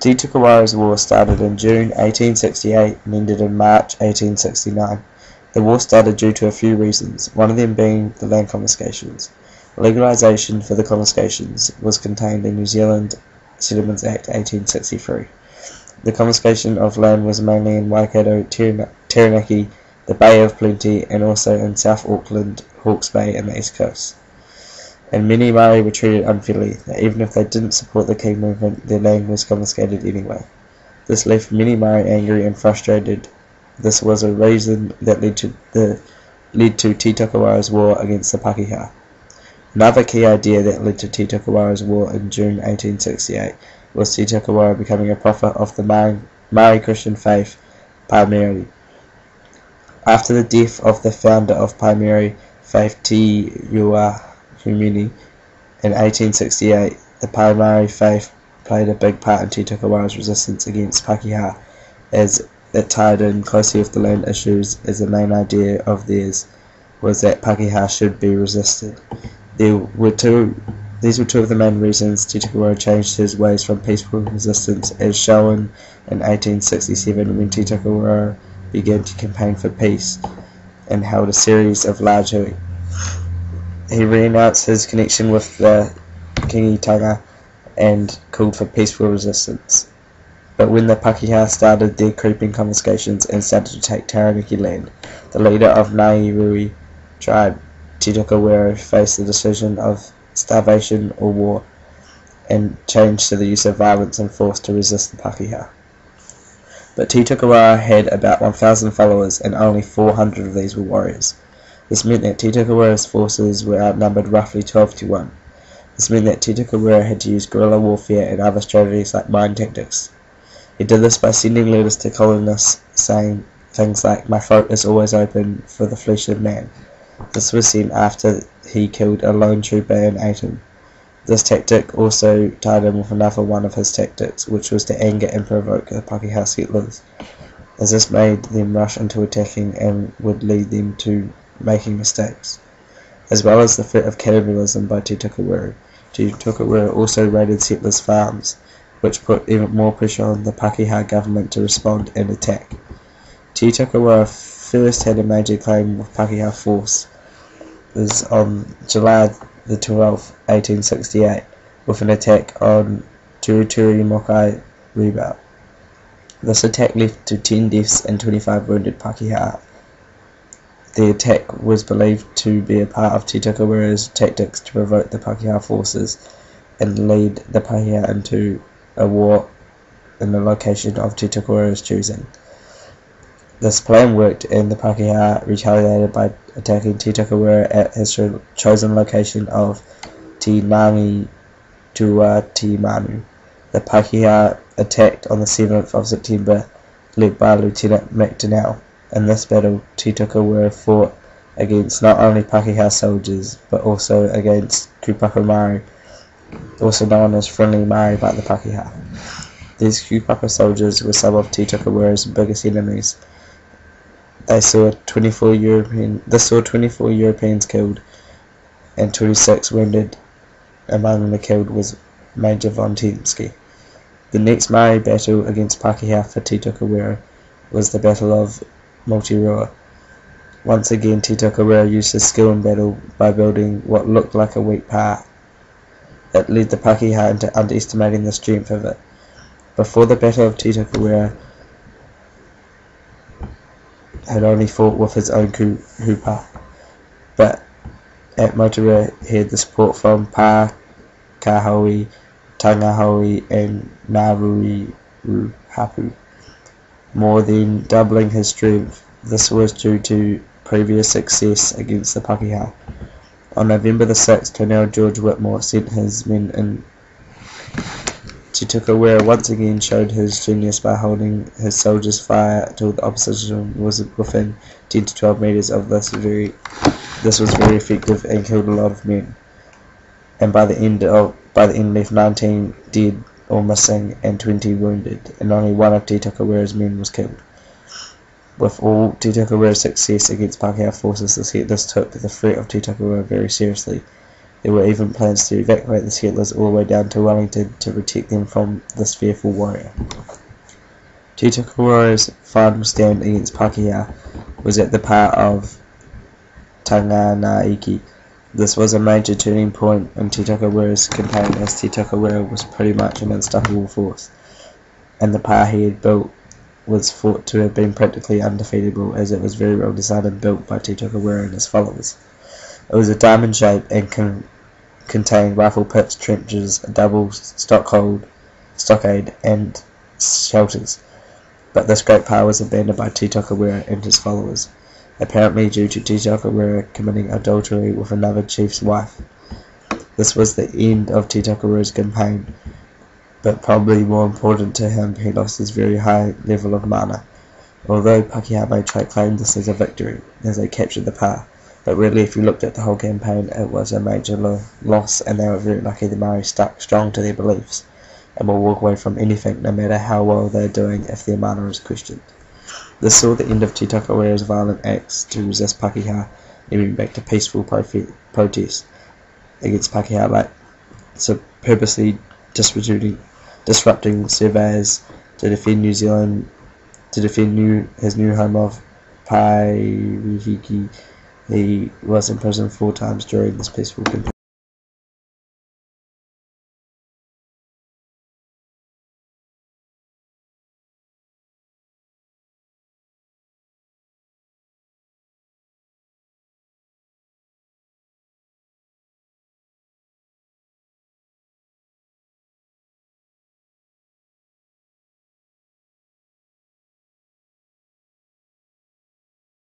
Titokowaru's War started in June 1868 and ended in March 1869. The war started due to a few reasons, one of them being the land confiscations. Legalisation for the confiscations was contained in New Zealand Settlements Act 1863. The confiscation of land was mainly in Waikato, Taranaki, the Bay of Plenty, and also in South Auckland, Hawke's Bay, and the East Coast. And many Maori were treated unfairly, that even if they didn't support the king movement, their land was confiscated anyway. This left many Maori angry and frustrated. This was a reason that led to Titokowaru's war against the Pakeha. Another key idea that led to Titokowaru's war in June 1868 was Titokowaru becoming a prophet of the Maori Christian faith, Paimiri. After the death of the founder of Paimiri faith, Te Reuahumini, in 1868, the Paimiri faith played a big part in Titokowaru's resistance against Pakeha, as it tied in closely with the land issues, as the main idea of theirs was that Pakeha should be resisted. These were two of the main reasons Titokowaru changed his ways from peaceful resistance, as shown in 1867 when Titokowaru began to campaign for peace and held a series of large hui. He renounced his connection with the Kingitanga and called for peaceful resistance. But when the Pakeha started their creeping confiscations and started to take Taranaki land, the leader of Ngāi tribe, Titokowaru, faced the decision of starvation or war, and changed to the use of violence and force to resist the Pakeha. But Titokowaru had about 1,000 followers, and only 400 of these were warriors. This meant that Titokowaru's forces were outnumbered roughly 12 to 1. This meant that Titokowaru had to use guerrilla warfare and other strategies like mine tactics. He did this by sending letters to colonists saying things like, "My throat is always open for the flesh of man." This was sent after he killed a lone trooper and ate him. This tactic also tied in with another one of his tactics, which was to anger and provoke the Pakeha settlers, as this made them rush into attacking and would lead them to making mistakes. As well as the threat of cannibalism by Titokowaru, Titokowaru also raided settlers' farms, which put even more pressure on the Pakeha government to respond and attack. Titokowaru first had a major claim with Pakeha force on July the 12th, 1868, with an attack on Turuturi Mokai Rebel. This attack led to 10 deaths and 25 wounded Pakeha. The attack was believed to be a part of Titokowaru's tactics to provoke the Pakeha forces and lead the Pakeha into a war in the location of Titokowaru's choosing. This plan worked, and the Pakeha retaliated by attacking Titokowaru at his chosen location of Te Nangi Tua Te Manu. The Pakeha attacked on the 7th of September, led by Lieutenant MacDonnell. In this battle, Titokowaru fought against not only Pakeha soldiers, but also against Kupaka Maori, also known as friendly Maori by the Pakeha. These Kupaka soldiers were some of Titokowaru's biggest enemies. This saw 24 Europeans killed and 26 wounded. Among the killed was Major von Tensky. The next Maori battle against Pakeha for Titokowaru was the Battle of Motirua. Once again, Titokowaru used his skill in battle by building what looked like a weak pa. It led the Pakeha into underestimating the strength of it. Before the Battle of Titokowaru had only fought with his own hupa, but at Motirua he had the support from Pākahoe, Tangahoe, and Ngāruiru Hapu, more than doubling his strength. This was due to previous success against the Pakeha. On November the 6th, Colonel George Whitmore sent his men in. Titokowaru once again showed his genius by holding his soldiers' fire till the opposition was within 10 to 12 meters of this was very effective and killed a lot of men. And by the end left 19 dead or missing and 20 wounded, and only one of Titokowaru's men was killed. With all Titokowaru's success against Pakeha forces, this took the threat of Titokowaru very seriously. There were even plans to evacuate the settlers all the way down to Wellington to protect them from this fearful warrior. Titokowaru's final stand against Pakeha was at the pa of Tanganaiki. This was a major turning point in Titokowaru's campaign, as Titokowaru was pretty much an unstoppable force, and the pa he had built was thought to have been practically undefeatable, as it was very well designed and built by Titokowaru and his followers. It was a diamond shape and contained rifle pits, trenches, a double stockade, and shelters. But this great power was abandoned by Titokowaru and his followers, apparently due to Titokowaru committing adultery with another chief's wife. This was the end of Titokowaru's campaign, but probably more important to him, he lost his very high level of mana. Although Pakeha may claim this as a victory, as they captured the pa, but really if you looked at the whole campaign, it was a major loss, and they were very lucky the Maori stuck strong to their beliefs, and will walk away from anything, no matter how well they are doing, if their mana is questioned. This saw the end of Titokowaru's violent acts to resist Pakeha, moving back to peaceful protest against Pakeha, so purposely disrupting surveys to defend New Zealand, his new home of Pairihiki. He was imprisoned 4 times during this peaceful campaign.